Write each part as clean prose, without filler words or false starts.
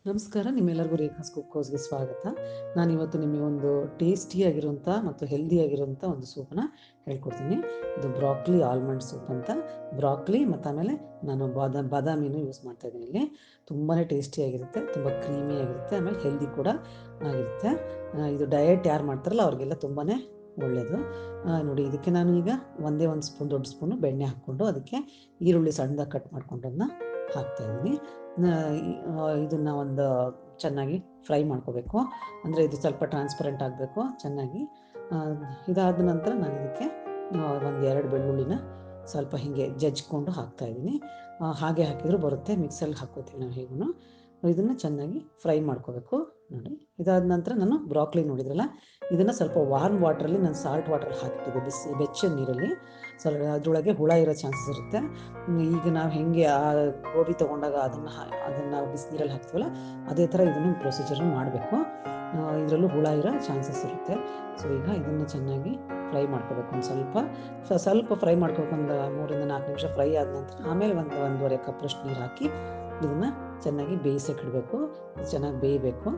ನಮಸ್ಕಾರ, ನಿಮ್ಮೆಲ್ಲರಿಗೂ ಕುಕ್ಹೌಸ್ಗೆ ಸ್ವಾಗತ. ನಾನಿವತ್ತು ನಿಮಗೆ ಒಂದು ಟೇಸ್ಟಿಯಾಗಿರುವಂಥ ಮತ್ತು ಹೆಲ್ದಿಯಾಗಿರುವಂಥ ಒಂದು ಸೂಪನ್ನ ಹೇಳ್ಕೊಡ್ತೀನಿ. ಇದು ಬ್ರಾಕ್ಲಿ ಆಲ್ಮಂಡ್ ಸೂಪ್ ಅಂತ. ಬ್ರಾಕ್ಲಿ ಮತ್ತು ಆಮೇಲೆ ನಾನು ಬಾದಾಮಿನೂ ಯೂಸ್ ಮಾಡ್ತಾಯಿದ್ದೀನಿ. ಇಲ್ಲಿ ತುಂಬಾ ಟೇಸ್ಟಿಯಾಗಿರುತ್ತೆ, ತುಂಬ ಕ್ರೀಮಿಯಾಗಿರುತ್ತೆ, ಆಮೇಲೆ ಹೆಲ್ದಿ ಕೂಡ ಆಗಿರುತ್ತೆ. ಇದು ಡಯಟ್ ಯಾರು ಮಾಡ್ತಾರಲ್ಲ ಅವ್ರಿಗೆಲ್ಲ ತುಂಬಾ ಒಳ್ಳೆಯದು. ನೋಡಿ, ಇದಕ್ಕೆ ನಾನು ಈಗ ಒಂದು ಸ್ಪೂನ್ ದೊಡ್ಡ ಸ್ಪೂನು ಬೆಣ್ಣೆ ಹಾಕ್ಕೊಂಡು ಅದಕ್ಕೆ ಈರುಳ್ಳಿ ಸಣ್ಣದಾಗಿ ಕಟ್ ಮಾಡ್ಕೊಂಡದನ್ನ ಹಾಕ್ತಾಯಿದ್ದೀನಿ. ಇದನ್ನು ಒಂದು ಚೆನ್ನಾಗಿ ಫ್ರೈ ಮಾಡ್ಕೋಬೇಕು. ಅಂದರೆ ಇದು ಸ್ವಲ್ಪ ಟ್ರಾನ್ಸ್ಪರೆಂಟ್ ಆಗಬೇಕು ಚೆನ್ನಾಗಿ. ಇದಾದ ನಂತರ ನಾನು ಇದಕ್ಕೆ ಒಂದು 2 ಬೆಳ್ಳುಳ್ಳಿನ ಸ್ವಲ್ಪ ಹೀಗೆ ಜಜ್ಜಿಕೊಂಡು ಹಾಕ್ತಾಯಿದ್ದೀನಿ. ಹಾಗೆ ಹಾಕಿದರೂ ಬರುತ್ತೆ, ಮಿಕ್ಸಲ್ಲಿ ಹಾಕ್ಕೋತೀವಿ ನಾವು ಹೇಗೂ. ಇದನ್ನು ಚೆನ್ನಾಗಿ ಫ್ರೈ ಮಾಡ್ಕೋಬೇಕು. ನೋಡಿ, ಇದಾದ ನಂತರ ನಾನು ಬ್ರಾಕ್ಲಿ ನೋಡಿದ್ರಲ್ಲ, ಇದನ್ನು ಸ್ವಲ್ಪ ವಾರ್ಮ್ ವಾಟ್ರಲ್ಲಿ ನಾನು ಸಾಲ್ಟ್ ವಾಟ್ರಲ್ಲಿ ಹಾಕಿಟ್ಟಿದ್ದೆ, ಬೆಚ್ಚ ನೀರಲ್ಲಿ. ಸ್ವಲ್ಪ ಅದರೊಳಗೆ ಹುಳ ಇರೋ ಚಾನ್ಸಸ್ ಇರುತ್ತೆ. ಈಗ ನಾವು ಹೇಗೆ ಆ ಗೋಬಿ ತೊಗೊಂಡಾಗ ಅದನ್ನು ಬಿಸಿನೀರಲ್ಲಿ ಹಾಕ್ತೀವಲ್ಲ, ಅದೇ ಥರ ಇದನ್ನು ಪ್ರೊಸೀಜರ್ನ ಮಾಡಬೇಕು. ಇದರಲ್ಲೂ ಹುಳ ಇರೋ ಚಾನ್ಸಸ್ ಇರುತ್ತೆ. ಸೊ ಈಗ ಇದನ್ನು ಚೆನ್ನಾಗಿ ಫ್ರೈ ಮಾಡ್ಕೋಬೇಕು. ಒಂದು ಸ್ವಲ್ಪ ಫ್ರೈ ಮಾಡ್ಕೋಬೇಕು. ಒಂದು 3 ಇಂದ 4 ನಿಮಿಷ ಫ್ರೈ ಆದ ನಂತರ ಆಮೇಲೆ ಒಂದೂವರೆ ಕಪ್ಪಷ್ಟು ನೀರು ಹಾಕಿ ಇದನ್ನು ಚೆನ್ನಾಗಿ ಬೇಯಿಸಕ್ಕಿಡಬೇಕು. ಚೆನ್ನಾಗಿ ಬೇಯಬೇಕು.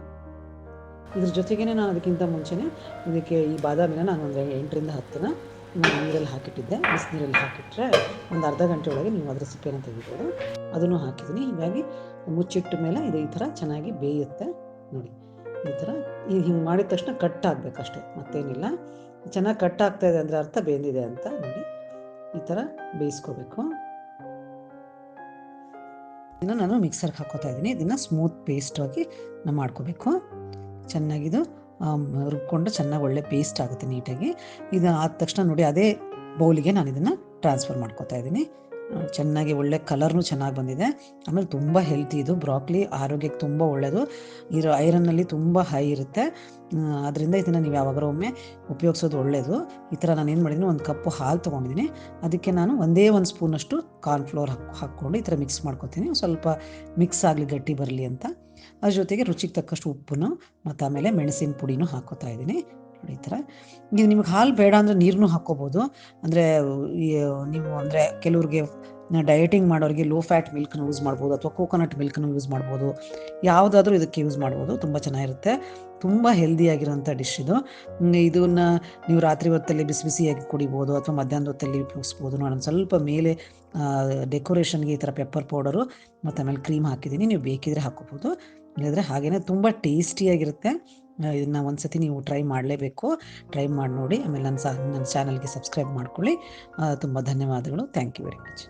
ಇದ್ರ ಜೊತೆಗೇ ನಾನು ಅದಕ್ಕಿಂತ ಮುಂಚೆನೇ ಇದಕ್ಕೆ ಈ ಬಾದಾಮಿನ ನಾನು ಒಂದು 8 ರಿಂದ 10 ನೀರಲ್ಲಿ ಹಾಕಿಟ್ಟಿದ್ದೆ. ಬಿಸಿನೀರಲ್ಲಿ ಹಾಕಿಟ್ರೆ ಒಂದು ಅರ್ಧ ಗಂಟೆ ಒಳಗೆ ನೀವು ಅದರ ಸಿಪ್ಪೆನ ತೆಗಿಬೋದು. ಅದನ್ನು ಹಾಕಿದ್ದೀನಿ. ಹೀಗಾಗಿ ಮುಚ್ಚಿಟ್ಟ ಮೇಲೆ ಇದು ಈ ಥರ ಚೆನ್ನಾಗಿ ಬೇಯುತ್ತೆ. ನೋಡಿ, ಈ ಥರ ಹಿಂಗೆ ಮಾಡಿದ ತಕ್ಷಣ ಕಟ್ ಆಗಬೇಕಷ್ಟೇ, ಮತ್ತೇನಿಲ್ಲ. ಚೆನ್ನಾಗಿ ಕಟ್ ಆಗ್ತಾಯಿದೆ ಅಂದರೆ ಅರ್ಥ ಬೆಂದಿದೆ ಅಂತ. ನೋಡಿ, ಈ ಥರ ಬೇಯಿಸ್ಕೋಬೇಕು. ಇದನ್ನು ನಾನು ಮಿಕ್ಸರ್ಗೆ ಹಾಕೋತಾ ಇದ್ದೀನಿ. ಇದನ್ನು ಸ್ಮೂತ್ ಪೇಸ್ಟಾಗಿ ನಾವು ಮಾಡ್ಕೋಬೇಕು. ಚೆನ್ನಾಗಿದು ರುಬ್ಕೊಂಡು ಚೆನ್ನಾಗಿ ಒಳ್ಳೆ ಪೇಸ್ಟ್ ಆಗುತ್ತೆ ನೀಟಾಗಿ. ಇದು ಆದ ತಕ್ಷಣ ನೋಡಿ, ಅದೇ ಬೌಲಿಗೆ ನಾನು ಇದನ್ನು ಟ್ರಾನ್ಸ್ಫರ್ ಮಾಡ್ಕೋತಾ ಇದ್ದೀನಿ. ಚೆನ್ನಾಗಿ ಒಳ್ಳೆ ಕಲರ್ನು ಚೆನ್ನಾಗಿ ಬಂದಿದೆ. ಆಮೇಲೆ ತುಂಬ ಹೆಲ್ತಿ ಇದು. ಬ್ರಾಕ್ಲಿ ಆರೋಗ್ಯಕ್ಕೆ ತುಂಬ ಒಳ್ಳೆಯದು. ಐರನ್ನಲ್ಲಿ ತುಂಬ ಹೈ ಇರುತ್ತೆ. ಅದರಿಂದ ಇದನ್ನು ನೀವು ಯಾವಾಗಾರ ಒಮ್ಮೆ ಉಪಯೋಗಿಸೋದು ಒಳ್ಳೆಯದು. ಈ ಥರ ನಾನು ಏನು ಮಾಡಿದ್ದೀನಿ, ಒಂದು ಕಪ್ಪು ಹಾಲು ತೊಗೊಂಡಿದ್ದೀನಿ. ಅದಕ್ಕೆ ನಾನು ಒಂದೇ ಒಂದು ಸ್ಪೂನಷ್ಟು ಕಾರ್ನ್ಫ್ಲೋರ್ ಹಾಕ್ಕೊಂಡು ಈ ಥರ ಮಿಕ್ಸ್ ಮಾಡ್ಕೊತೀನಿ. ಸ್ವಲ್ಪ ಮಿಕ್ಸ್ ಆಗಲಿ, ಗಟ್ಟಿ ಬರಲಿ ಅಂತ. ಅದ್ರ ಜೊತೆಗೆ ರುಚಿಗೆ ತಕ್ಕಷ್ಟು ಉಪ್ಪನ್ನು ಮತ್ತು ಆಮೇಲೆ ಮೆಣಸಿನ ಪುಡಿನೂ ಹಾಕ್ಕೋತಾ ಇದ್ದೀನಿ. ಈ ಥರ ನೀವು ನಿಮ್ಗೆ ಹಾಲು ಬೇಡ ಅಂದರೆ ನೀರನ್ನು ಹಾಕ್ಕೋಬೋದು. ಅಂದರೆ ನೀವು ಅಂದರೆ ಕೆಲವ್ರಿಗೆ ಡಯಟಿಂಗ್ ಮಾಡೋರಿಗೆ ಲೋ ಫ್ಯಾಟ್ ಮಿಲ್ಕ್ನ ಯೂಸ್ ಮಾಡ್ಬೋದು, ಅಥವಾ ಕೋಕೋನಟ್ ಮಿಲ್ಕ್ನ ಯೂಸ್ ಮಾಡ್ಬೋದು. ಯಾವುದಾದ್ರೂ ಇದಕ್ಕೆ ಯೂಸ್ ಮಾಡ್ಬೋದು. ತುಂಬ ಚೆನ್ನಾಗಿರುತ್ತೆ. ತುಂಬ ಹೆಲ್ದಿಯಾಗಿರೋಂಥ ಡಿಶ್ ಇದು. ಇದನ್ನು ನೀವು ರಾತ್ರಿ ಹೊತ್ತಲ್ಲಿ ಬಿಸಿ ಬಿಸಿಯಾಗಿ ಕುಡಿಬೋದು, ಅಥವಾ ಮಧ್ಯಾಹ್ನದ ಹೊತ್ತಲ್ಲಿ ಉಪಯೋಗಿಸ್ಬೋದು. ನಾನು ಸ್ವಲ್ಪ ಮೇಲೆ ಡೆಕೋರೇಷನ್ಗೆ ಈ ಥರ ಪೆಪ್ಪರ್ ಪೌಡರು ಮತ್ತು ಆಮೇಲೆ ಕ್ರೀಮ್ ಹಾಕಿದ್ದೀನಿ. ನೀವು ಬೇಕಿದ್ರೆ ಹಾಕ್ಕೋಬೋದು, ಇಲ್ಲದ್ರೆ ಹಾಗೆಯೇ ತುಂಬ ಟೇಸ್ಟಿಯಾಗಿರುತ್ತೆ. ಇದನ್ನು ಒಂದು ಸತಿ ನೀವು ಟ್ರೈ ಮಾಡಲೇಬೇಕು. ಟ್ರೈ ಮಾಡಿ ನೋಡಿ. ಆಮೇಲೆ ನನ್ನ ಚಾನಲ್ಗೆ ಸಬ್ಸ್ಕ್ರೈಬ್ ಮಾಡ್ಕೊಳ್ಳಿ. ತುಂಬ ಧನ್ಯವಾದಗಳು. Thank you very much.